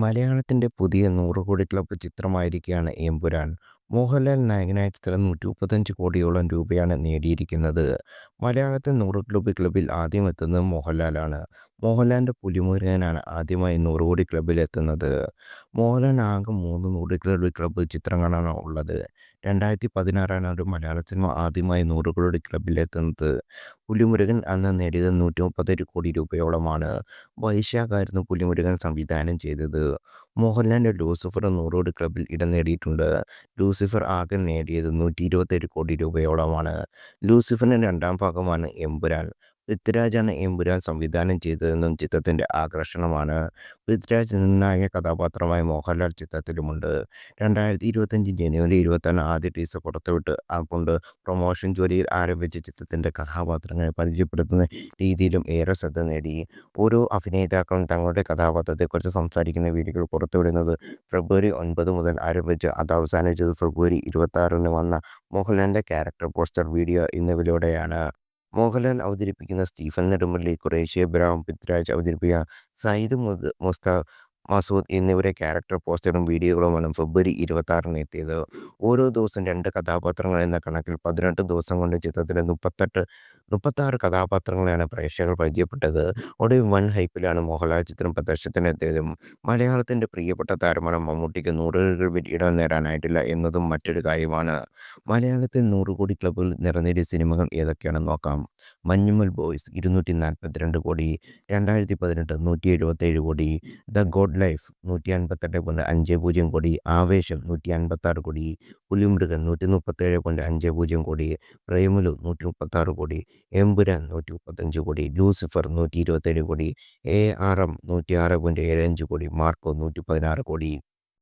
മലയാളത്തിന്റെ പുതിയ 100 കോടി ക്ലബ്ബ് ചിത്രമായിരിക്കുകയാണ് എമ്പുരാൻ. മോഹൻലാൽ നായകനായ ചിത്രം 135 കോടിയോളം രൂപയാണ് നേടിയിരിക്കുന്നത്. മലയാളത്തിൽ 100 കോടി ക്ലബ്ബിൽ ആദ്യമെത്തുന്നത് മോഹൻലാലാണ്. മോഹൻലാലിന്റെ പുലിമുരുകനാണ് ആദ്യമായി 100 കോടി ക്ലബ്ബിലെത്തുന്നത്. മോഹൻലാലിന് ആകെ 3 100 കോടി ക്ലബ്ബ് ചിത്രങ്ങളാണ് ഉള്ളത്. 2016 ഒരു മലയാള സിനിമ ആദ്യമായി 100 കോടി ക്ലബ്ബിലെത്തുന്നത്. പുലിമുരുകൻ അന്ന് നേടിയത് 131 കോടി രൂപയോളമാണ്. വൈശാഖായിരുന്നു പുലിമുരുകൻ സംവിധാനം ചെയ്തത്. മോഹൻലാലിന്റെ ലൂസിഫർ 100 കോടി ക്ലബ്ബിൽ ഇടം നേടിയിട്ടുണ്ട്. ലൂസിഫർ ആകെ നേടിയത് 127 കോടി രൂപയോളമാണ്. ലൂസിഫറിന്റെ രണ്ടാം ഭാഗമാണ് എമ്പുരാൻ. പൃഥ്വിരാജാണ് എമ്പുരാൻ സംവിധാനം ചെയ്തതെന്നും ചിത്രത്തിന്റെ ആകർഷണമാണ്. പൃഥ്വിരാജ് നിർണായക കഥാപാത്രമായ മോഹൻലാൽ ചിത്രത്തിലുമുണ്ട്. 2025 ജനുവരി 26 ആദ്യ ടീസർ പുറത്തുവിട്ട് കൊണ്ട് പ്രൊമോഷൻ ജോലിയിൽ ആരംഭിച്ച ചിത്രത്തിന്റെ കഥാപാത്രങ്ങളെ പരിചയപ്പെടുത്തുന്ന രീതിയിലും ഏറെ ശ്രദ്ധ നേടി. ഓരോ അഭിനേതാക്കളും തങ്ങളുടെ കഥാപാത്രത്തെക്കുറിച്ച് സംസാരിക്കുന്ന വീഡിയോകൾ പുറത്തുവിടുന്നത് ഫെബ്രുവരി 9 മുതൽ ആരംഭിച്ച് അത് അവസാനിച്ചത് ഫെബ്രുവരി 26 വന്ന മോഹൻലാലിന്റെ ക്യാരക്ടർ പോസ്റ്റർ വീഡിയോ എന്നിവയിലൂടെയാണ്. മോഹൻലാൽ അവതരിപ്പിക്കുന്ന സ്റ്റീഫൻ നെടുമ്പള്ളി, ഖുറേഷി എബ്രഹാം, പൃഥ്വിരാജ് അവതരിപ്പിക്കുന്ന സയ്യിദ് മസൂദ് എന്നിവരുടെ ക്യാരക്ടർ പോസ്റ്ററും വീഡിയോകളുമാണ് ഫെബ്രുവരി 26 എത്തിയത്. ഓരോ ദിവസം 2 കഥാപാത്രങ്ങൾ എന്ന കണക്കിൽ 18 ദിവസം കൊണ്ട് ചിത്രത്തിലെ 36 കഥാപാത്രങ്ങളെയാണ് പ്രേക്ഷകർ പരിചയപ്പെട്ടത്. ഒടുവിൽ വൻ ഹൈപ്പിലാണ് മോഹൻലാൽ ചിത്രം പ്രദർശനത്തിനെത്തിയതും. മലയാളത്തിന്റെ പ്രിയപ്പെട്ട താരമായ മമ്മൂട്ടിക്ക് 100 കോടി ക്ലബ്ബിൽ ഇടം നേടാനായിട്ടില്ല എന്നതും മറ്റൊരു കാര്യമാണ്. മലയാളത്തിൽ 100 കോടി ക്ലബ്ബിൽ നിറഞ്ഞേറിയ സിനിമകൾ ഏതൊക്കെയാണെന്ന് നോക്കാം. മഞ്ഞുമൽ ബോയ്സ് 242 കോടി, 2018 177 കോടി, ദ ഗോഡ് ലൈഫ് 158.50 കോടി, ആവേശം 156 കോടി, പുലിമുരുകൻ 137.50 കോടി, പ്രേമലു 136 കോടി, എമ്പുരാൻ 135 കോടി, ലൂസിഫർ 127 കോടി, ARM 106.75 കോടി, മാർക്കോ 116 കോടി.